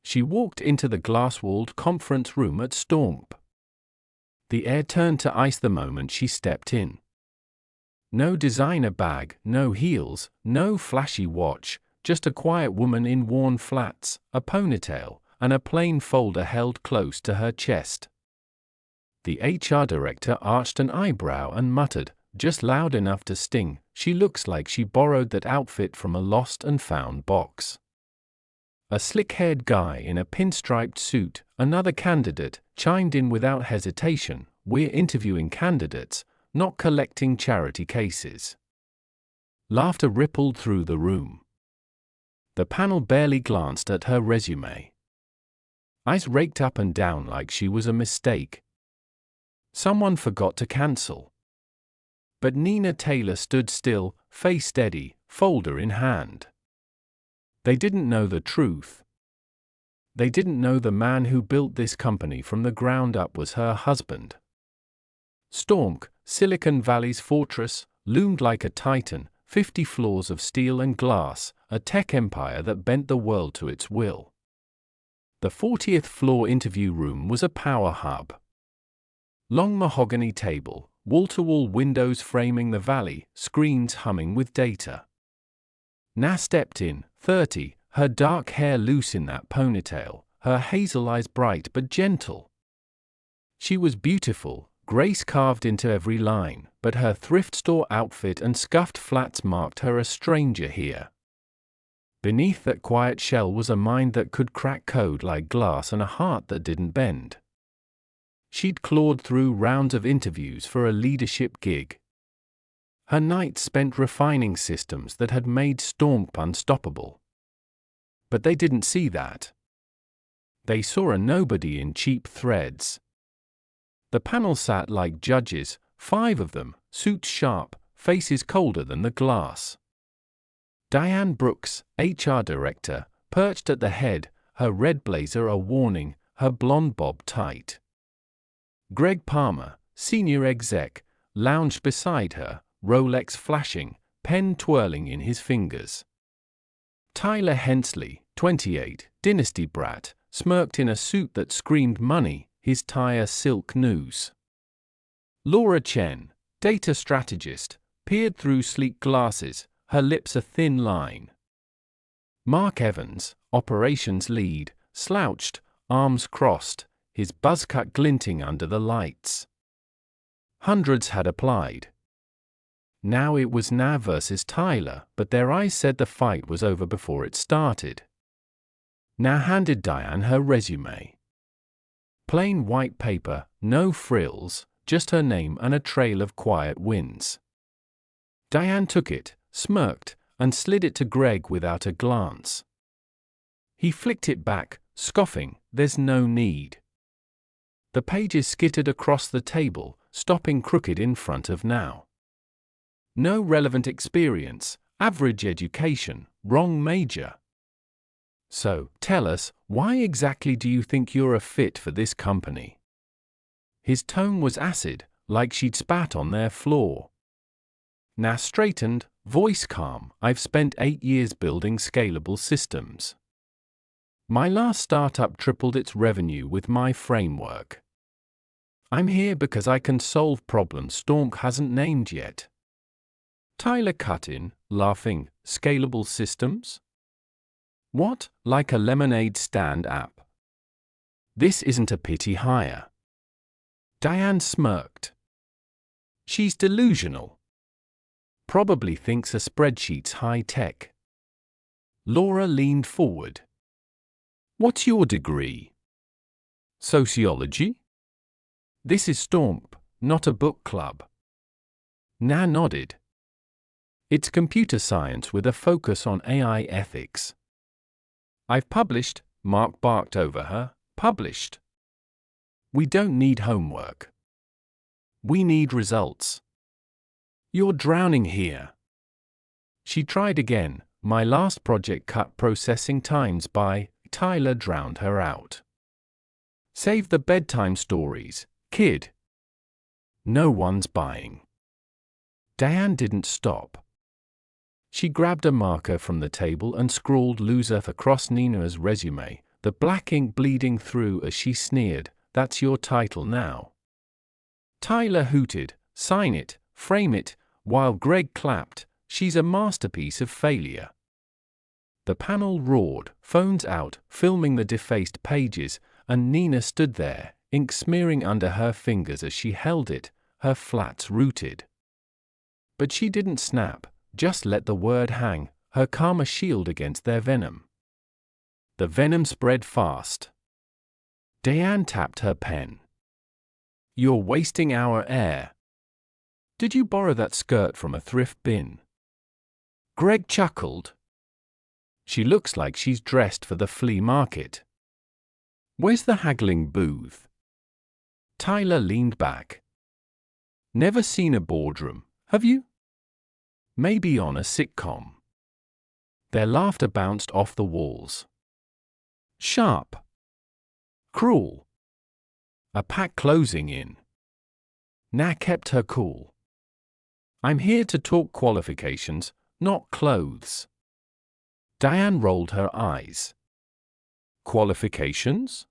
She walked into the glass-walled conference room at Stormp. The air turned to ice the moment she stepped in. No designer bag, no heels, no flashy watch, just a quiet woman in worn flats, a ponytail, and a plain folder held close to her chest. The HR director arched an eyebrow and muttered, just loud enough to sting, "She looks like she borrowed that outfit from a lost and found box." A slick-haired guy in a pinstriped suit, another candidate, chimed in without hesitation, "We're interviewing candidates, not collecting charity cases." Laughter rippled through the room. The panel barely glanced at her resume. Eyes raked up and down like she was a mistake. Someone forgot to cancel. But Nina Taylor stood still, face steady, folder in hand. They didn't know the truth. They didn't know the man who built this company from the ground up was her husband. Stormp, Silicon Valley's fortress, loomed like a titan, 50 floors of steel and glass, a tech empire that bent the world to its will. The 40th floor interview room was a power hub. Long mahogany table, wall-to-wall windows framing the valley, screens humming with data. Na stepped in, 30, her dark hair loose in that ponytail, her hazel eyes bright but gentle. She was beautiful, grace carved into every line, but her thrift store outfit and scuffed flats marked her a stranger here. Beneath that quiet shell was a mind that could crack code like glass and a heart that didn't bend. She'd clawed through rounds of interviews for a leadership gig. Her nights spent refining systems that had made Stormp unstoppable. But they didn't see that. They saw a nobody in cheap threads. The panel sat like judges, 5 of them, suits sharp, faces colder than the glass. Diane Brooks, HR director, perched at the head, her red blazer a warning, her blonde bob tight. Greg Palmer, senior exec, lounged beside her, Rolex flashing, pen twirling in his fingers. Tyler Hensley, 28, dynasty brat, smirked in a suit that screamed money, his tie a silk noose. Laura Chen, data strategist, peered through sleek glasses, her lips a thin line. Mark Evans, operations lead, slouched, arms crossed, his buzzcut glinting under the lights. Hundreds had applied. Now it was Na versus Tyler, but their eyes said the fight was over before it started. Na handed Diane her resume. Plain white paper, no frills, just her name and a trail of quiet wins. Diane took it, smirked, and slid it to Greg without a glance. He flicked it back, scoffing, "There's no need." The pages skittered across the table, stopping crooked in front of Now. No relevant experience, average education, wrong major. So, tell us, why exactly do you think you're a fit for this company? His tone was acid, like she'd spat on their floor. Na straightened, voice calm, "I've spent 8 years building scalable systems. My last startup tripled its revenue with my framework. I'm here because I can solve problems Stormp hasn't named yet." Tyler cut in, laughing, "Scalable systems? What, like a lemonade stand app? This isn't a pity hire." Diane smirked. She's delusional. Probably thinks a spreadsheet's high-tech. Laura leaned forward. "What's your degree? Sociology? This is Stormp, not a book club." Na nodded. "It's computer science with a focus on AI ethics." "I've published," Mark barked over her, "published. We don't need homework. We need results. You're drowning here." She tried again, "My last project cut processing times by," Tyler drowned her out. "Save the bedtime stories, kid. No one's buying." Diane didn't stop. She grabbed a marker from the table and scrawled "loser" across Nina's resume, the black ink bleeding through as she sneered, "That's your title now." Tyler hooted, "Sign it, frame it," while Greg clapped, "She's a masterpiece of failure." The panel roared, phones out, filming the defaced pages, and Nina stood there, ink smearing under her fingers as she held it, her flats rooted. But she didn't snap, just let the word hang, her calm a shield against their venom. The venom spread fast. Diane tapped her pen. "You're wasting our air. Did you borrow that skirt from a thrift bin?" Greg chuckled. "She looks like she's dressed for the flea market. Where's the haggling booth?" Tyler leaned back. "Never seen a boardroom, have you? Maybe on a sitcom." Their laughter bounced off the walls. Sharp. Cruel. A pack closing in. Na kept her cool. "I'm here to talk qualifications, not clothes." Diane rolled her eyes. "Qualifications?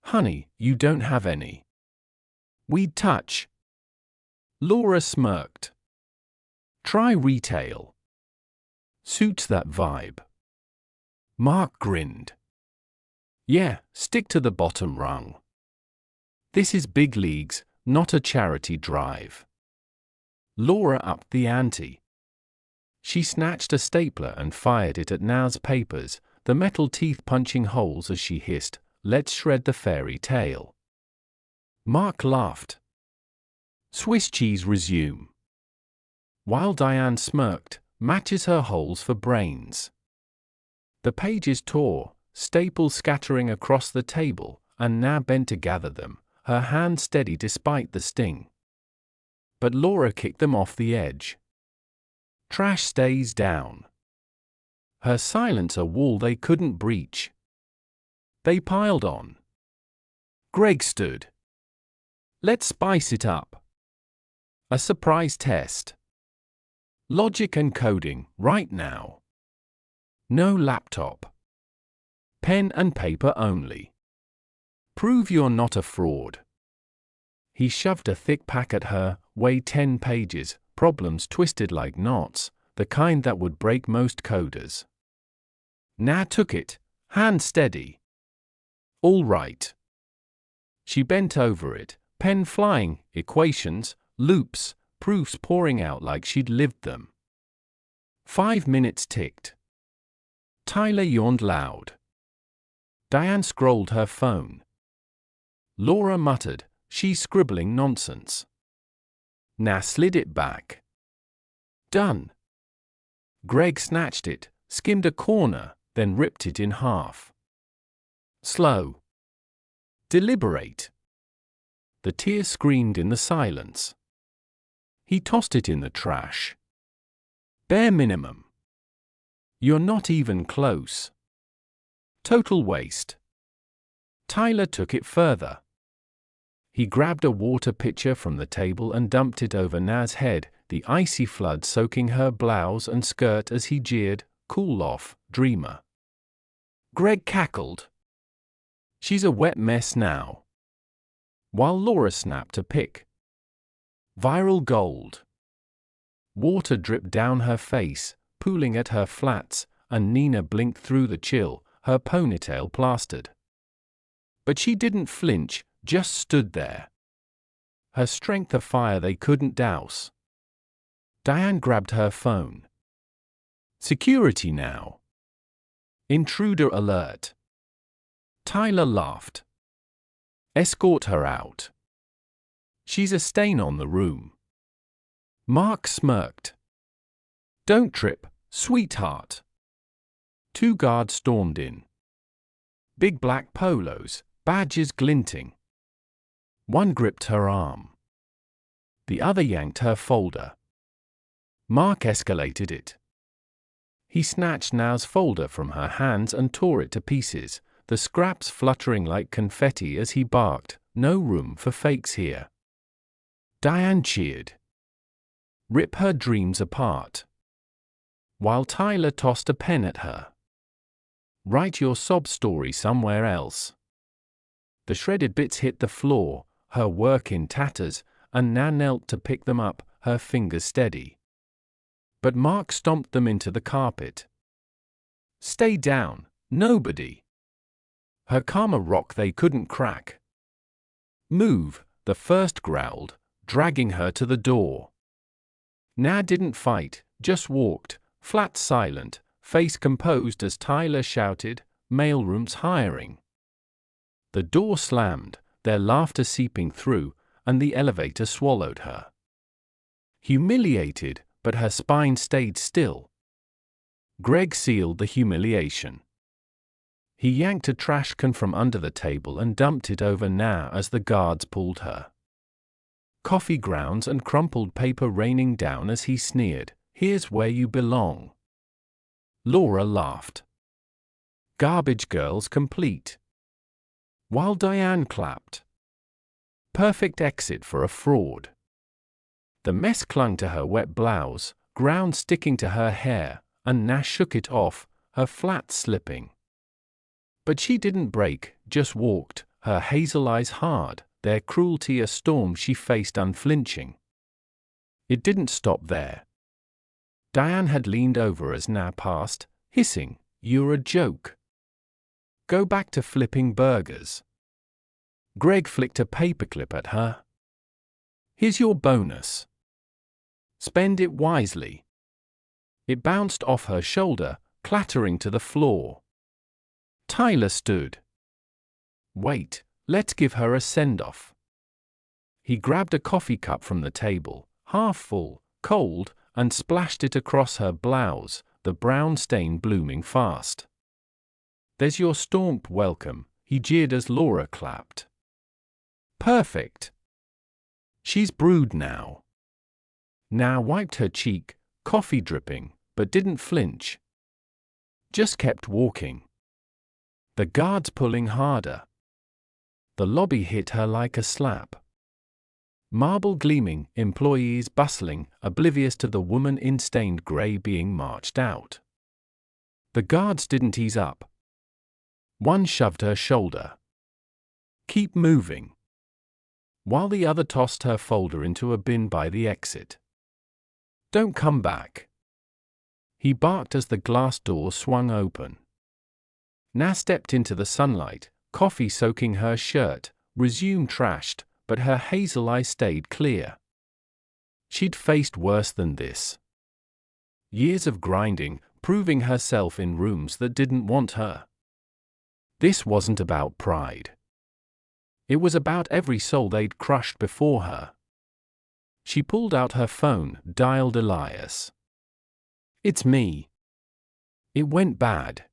Honey, you don't have any." "We'd touch." Laura smirked. "Try retail. Suits that vibe." Mark grinned. "Yeah, stick to the bottom rung. This is big leagues, not a charity drive." Laura upped the ante. She snatched a stapler and fired it at Na's papers, the metal teeth punching holes as she hissed, "Let's shred the fairy tale." Mark laughed. "Swiss cheese resume." While Diane smirked, "Matches her holes for brains." The pages tore, staples scattering across the table, and Na bent to gather them, her hand steady despite the sting. But Laura kicked them off the edge. "Trash stays down." Her silence a wall they couldn't breach. They piled on. Greg stood. "Let's spice it up. A surprise test. Logic and coding, right now. No laptop. Pen and paper only. Prove you're not a fraud." He shoved a thick pack at her, weigh 10 pages, problems twisted like knots, the kind that would break most coders. Na took it, hand steady. "All right." She bent over it, pen flying, equations, loops, proofs pouring out like she'd lived them. 5 minutes ticked. Tyler yawned loud. Diane scrolled her phone. Laura muttered, "She's scribbling nonsense." Na slid it back. "Done." Greg snatched it, skimmed a corner, then ripped it in half. "Slow. Deliberate." The tear screamed in the silence. He tossed it in the trash. "Bare minimum. You're not even close. Total waste." Tyler took it further. He grabbed a water pitcher from the table and dumped it over Na's head, the icy flood soaking her blouse and skirt as he jeered, "Cool off, dreamer." Greg cackled. "She's a wet mess now." While Laura snapped a pic. Viral gold. Water dripped down her face, pooling at her flats, and Nina blinked through the chill, her ponytail plastered. But she didn't flinch, just stood there. Her strength a fire they couldn't douse. Diane grabbed her phone. "Security now. Intruder alert." Tyler laughed. "Escort her out. She's a stain on the room." Mark smirked. "Don't trip, sweetheart." 2 guards stormed in. Big black polos, badges glinting. One gripped her arm. The other yanked her folder. Mark escalated it. He snatched Na's folder from her hands and tore it to pieces, the scraps fluttering like confetti as he barked, "No room for fakes here." Diane cheered. "Rip her dreams apart." While Tyler tossed a pen at her. Write your sob story somewhere else. The shredded bits hit the floor, her work in tatters, and Nan knelt to pick them up, her fingers steady. But Mark stomped them into the carpet. Stay down, nobody. Her karma rock they couldn't crack. Move, the first growled, dragging her to the door. Na didn't fight, just walked, flat silent, face composed as Tyler shouted, "Mailroom's hiring." The door slammed, their laughter seeping through, and the elevator swallowed her. Humiliated, but her spine stayed still. Greg sealed the humiliation. He yanked a trash can from under the table and dumped it over Na as the guards pulled her. Coffee grounds and crumpled paper raining down as he sneered, "Here's where you belong." Laura laughed. Garbage girls complete. While Diane clapped. Perfect exit for a fraud. The mess clung to her wet blouse, ground sticking to her hair, and Nash shook it off, her flats slipping. But she didn't break, just walked, her hazel eyes hard, their cruelty a storm she faced unflinching. It didn't stop there. Diane had leaned over as Na passed, hissing, "You're a joke. Go back to flipping burgers." Greg flicked a paperclip at her. "Here's your bonus. Spend it wisely." It bounced off her shoulder, clattering to the floor. Tyler stood. "Wait, let's give her a send-off." He grabbed a coffee cup from the table, half full, cold, and splashed it across her blouse, the brown stain blooming fast. "There's your Stomp welcome," he jeered as Laura clapped. "Perfect. She's brewed now." Na wiped her cheek, coffee dripping, but didn't flinch. Just kept walking. The guards pulling harder. The lobby hit her like a slap. Marble gleaming, employees bustling, oblivious to the woman in stained grey being marched out. The guards didn't ease up. One shoved her shoulder. "Keep moving," while the other tossed her folder into a bin by the exit. "Don't come back," he barked as the glass door swung open. Na stepped into the sunlight, coffee soaking her shirt, resume trashed, but her hazel eyes stayed clear. She'd faced worse than this. Years of grinding, proving herself in rooms that didn't want her. This wasn't about pride. It was about every soul they'd crushed before her. She pulled out her phone, dialed Elias. "It's me." It went bad.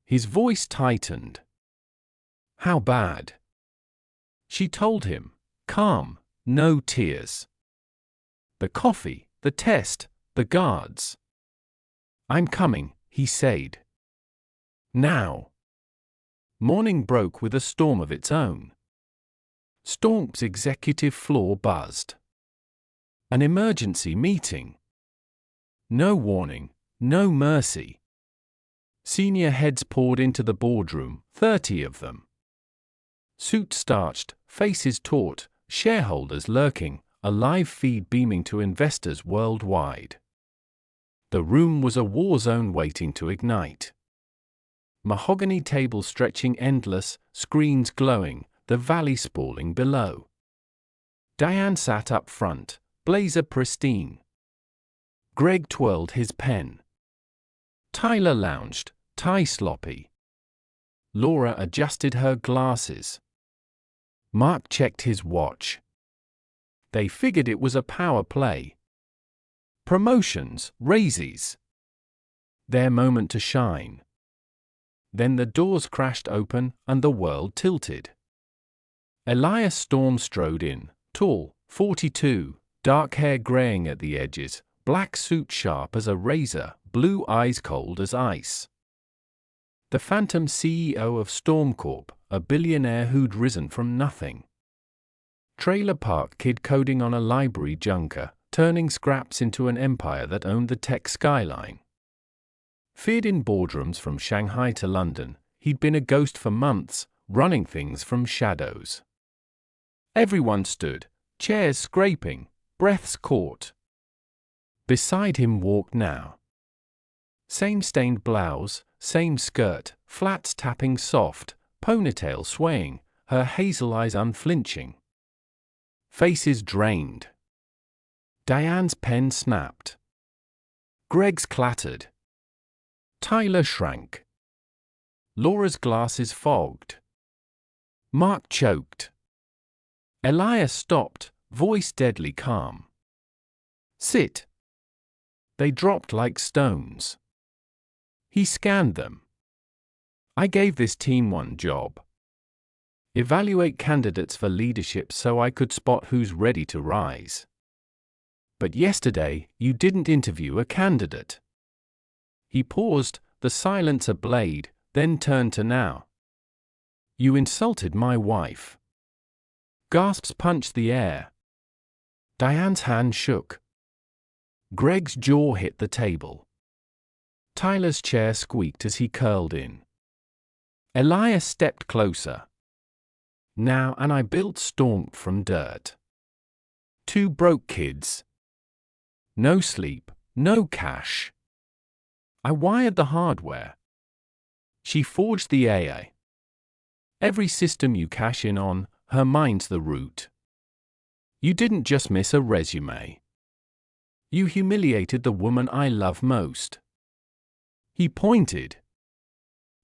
His voice tightened. "How bad?" She told him, calm, no tears. "The coffee, the test, the guards." "I'm coming," he said. "Now." Morning broke with a storm of its own. Stomp's executive floor buzzed. An emergency meeting. No warning, no mercy. Senior heads poured into the boardroom, 30 of them. Suits starched, faces taut, shareholders lurking, a live feed beaming to investors worldwide. The room was a war zone waiting to ignite. Mahogany tables stretching endless, screens glowing, the valley sprawling below. Diane sat up front, blazer pristine. Greg twirled his pen. Tyler lounged, tie sloppy. Laura adjusted her glasses. Mark checked his watch. They figured it was a power play. Promotions, raises. Their moment to shine. Then the doors crashed open and the world tilted. Elias Storm strode in, tall, 42, dark hair graying at the edges, black suit sharp as a razor, blue eyes cold as ice. The phantom CEO of Stormcorp, a billionaire who'd risen from nothing. Trailer park kid coding on a library junker, turning scraps into an empire that owned the tech skyline. Feared in boardrooms from Shanghai to London, he'd been a ghost for months, running things from shadows. Everyone stood, chairs scraping, breaths caught. Beside him walked now. Same stained blouse, same skirt, flats tapping soft, ponytail swaying, her hazel eyes unflinching. Faces drained. Diane's pen snapped. Greg's clattered. Tyler shrank. Laura's glasses fogged. Mark choked. Elias stopped, voice deadly calm. Sit. They dropped like stones. He scanned them. I gave this team one job. Evaluate candidates for leadership so I could spot who's ready to rise. But yesterday, you didn't interview a candidate. He paused, the silence a blade, then turned to now. You insulted my wife. Gasps punched the air. Diane's hand shook. Greg's jaw hit the table. Tyler's chair squeaked as he curled in. Elias stepped closer. Now and I built Storm from dirt. 2 broke kids. No sleep, no cash. I wired the hardware. She forged the AA. Every system you cash in on, her mind's the root. You didn't just miss a resume. You humiliated the woman I love most. He pointed.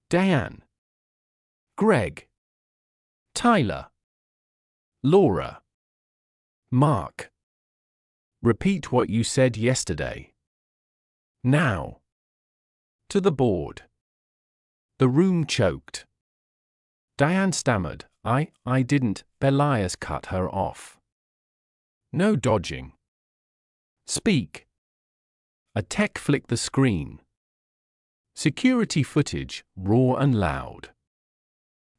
Diane. Greg. Tyler. Laura. Mark. Repeat what you said yesterday. Now. To the board. The room choked. Diane stammered, I didn't. Elias cut her off. No dodging. Speak. A tech flicked the screen. Security footage, raw and loud.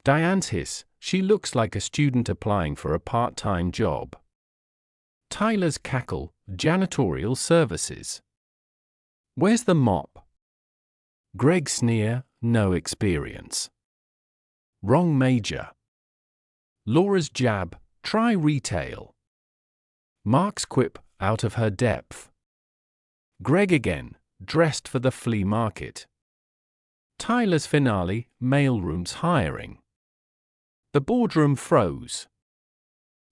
Diane's hiss, she looks like a student applying for a part-time job. Tyler's cackle, janitorial services. Where's the mop? Greg's sneer, no experience. Wrong major. Laura's jab, try retail. Mark's quip, out of her depth. Greg again, dressed for the flea market. Tyler's finale, mailrooms hiring. The boardroom froze.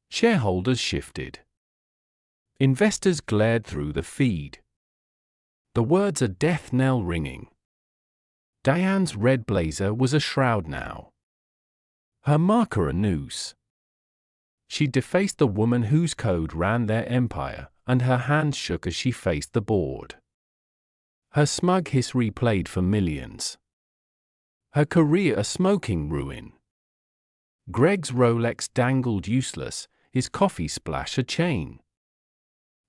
Shareholders shifted. Investors glared through the feed. The words a death knell ringing. Diane's red blazer was a shroud now. Her marker a noose. She defaced the woman whose code ran their empire, and her hands shook as she faced the board. Her smug hiss replayed for millions. Her career a smoking ruin. Greg's Rolex dangled useless, his coffee splash a chain.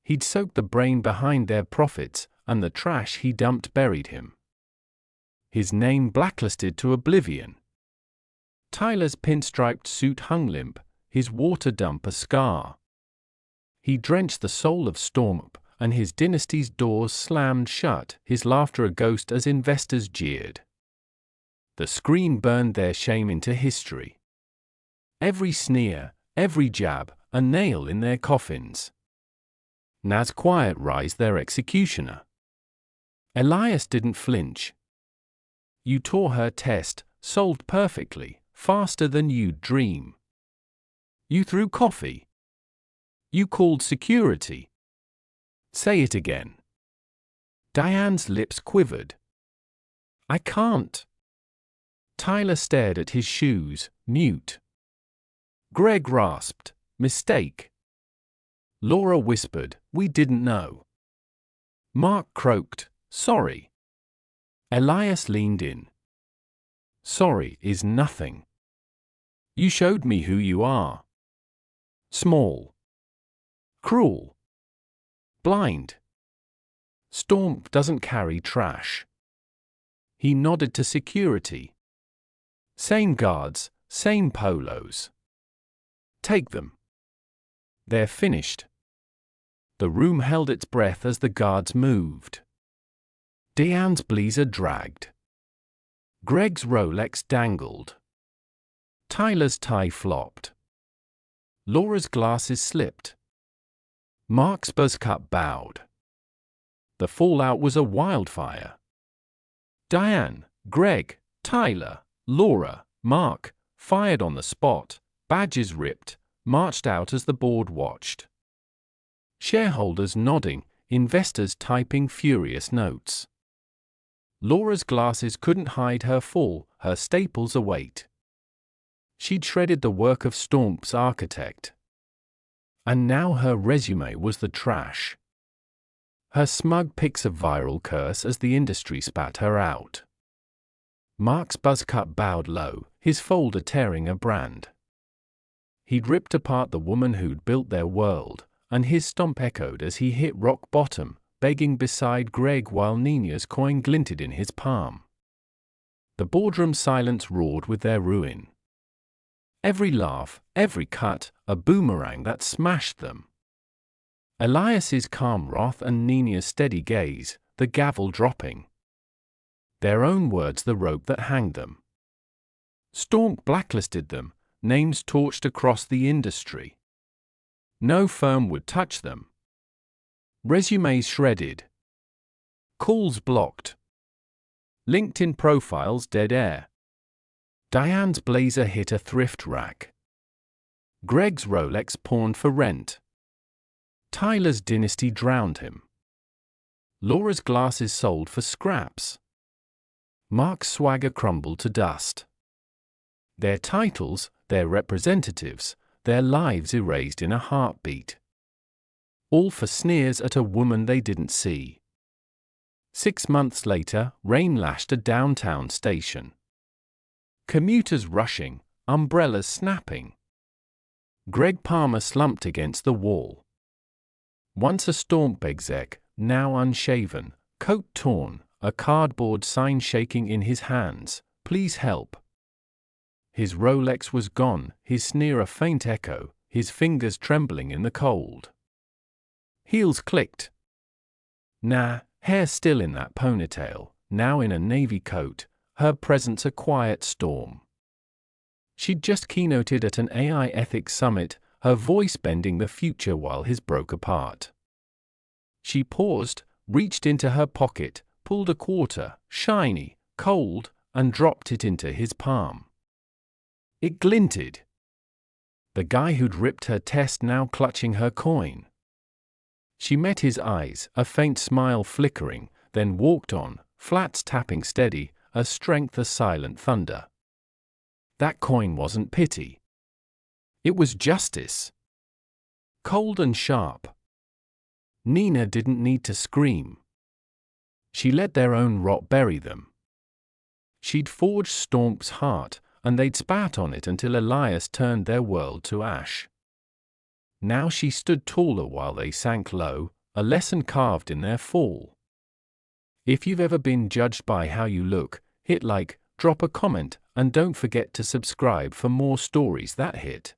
He'd soaked the brain behind their profits, and the trash he dumped buried him. His name blacklisted to oblivion. Tyler's pinstriped suit hung limp, his water dump a scar. He drenched the soul of Storm, and his dynasty's doors slammed shut, his laughter a ghost as investors jeered. The screen burned their shame into history. Every sneer, every jab, a nail in their coffins. Naz Quiet Rise their executioner. Elias didn't flinch. You tore her test, solved perfectly, faster than you'd dream. You threw coffee. You called security. Say it again. Diane's lips quivered. I can't. Tyler stared at his shoes, mute. Greg rasped, mistake. Laura whispered, we didn't know. Mark croaked, sorry. Elias leaned in. Sorry is nothing. You showed me who you are. Small. Cruel. Blind. Storm doesn't carry trash. He nodded to security. Same guards, same polos. Take them. They're finished. The room held its breath as the guards moved. Diane's blazer dragged. Greg's Rolex dangled. Tyler's tie flopped. Laura's glasses slipped. Mark's buzzcut bowed. The fallout was a wildfire. Diane, Greg, Tyler, Laura, Mark, fired on the spot, badges ripped, marched out as the board watched. Shareholders nodding, investors typing furious notes. Laura's glasses couldn't hide her fall, her staples await. She'd shredded the work of Stomp's architect. And now her resume was the trash. Her smug picks a viral curse as the industry spat her out. Mark's buzzcut bowed low, his folder tearing a brand. He'd ripped apart the woman who'd built their world, and his stomp echoed as he hit rock bottom, begging beside Greg while Nina's coin glinted in his palm. The boardroom silence roared with their ruin. Every laugh, every cut, a boomerang that smashed them. Elias's calm wrath and Nina's steady gaze, the gavel dropping. Their own words the rope that hanged them. Stomp blacklisted them, names torched across the industry. No firm would touch them. Resumes shredded. Calls blocked. LinkedIn profiles dead air. Diane's blazer hit a thrift rack. Greg's Rolex pawned for rent. Tyler's dynasty drowned him. Laura's glasses sold for scraps. Mark's swagger crumbled to dust. Their titles, their representatives, their lives erased in a heartbeat. All for sneers at a woman they didn't see. 6 months later, rain lashed a downtown station. Commuters rushing, umbrellas snapping. Greg Palmer slumped against the wall. Once a Stomp exec, now unshaven, coat torn, a cardboard sign shaking in his hands, "Please help." His Rolex was gone, his sneer a faint echo, his fingers trembling in the cold. Heels clicked. Nah, hair still in that ponytail, now in a navy coat, her presence a quiet storm. She'd just keynoted at an AI ethics summit, her voice bending the future while his broke apart. She paused, reached into her pocket, pulled a quarter, shiny, cold, and dropped it into his palm. It glinted. The guy who'd ripped her test now clutching her coin. She met his eyes, a faint smile flickering, then walked on, flats tapping steady, a strength a silent thunder. That coin wasn't pity. It was justice. Cold and sharp. Nina didn't need to scream. She let their own rot bury them. She'd forged Stomp's heart, and they'd spat on it until Elias turned their world to ash. Now she stood taller while they sank low, a lesson carved in their fall. If you've ever been judged by how you look, hit like, drop a comment, and don't forget to subscribe for more stories that hit.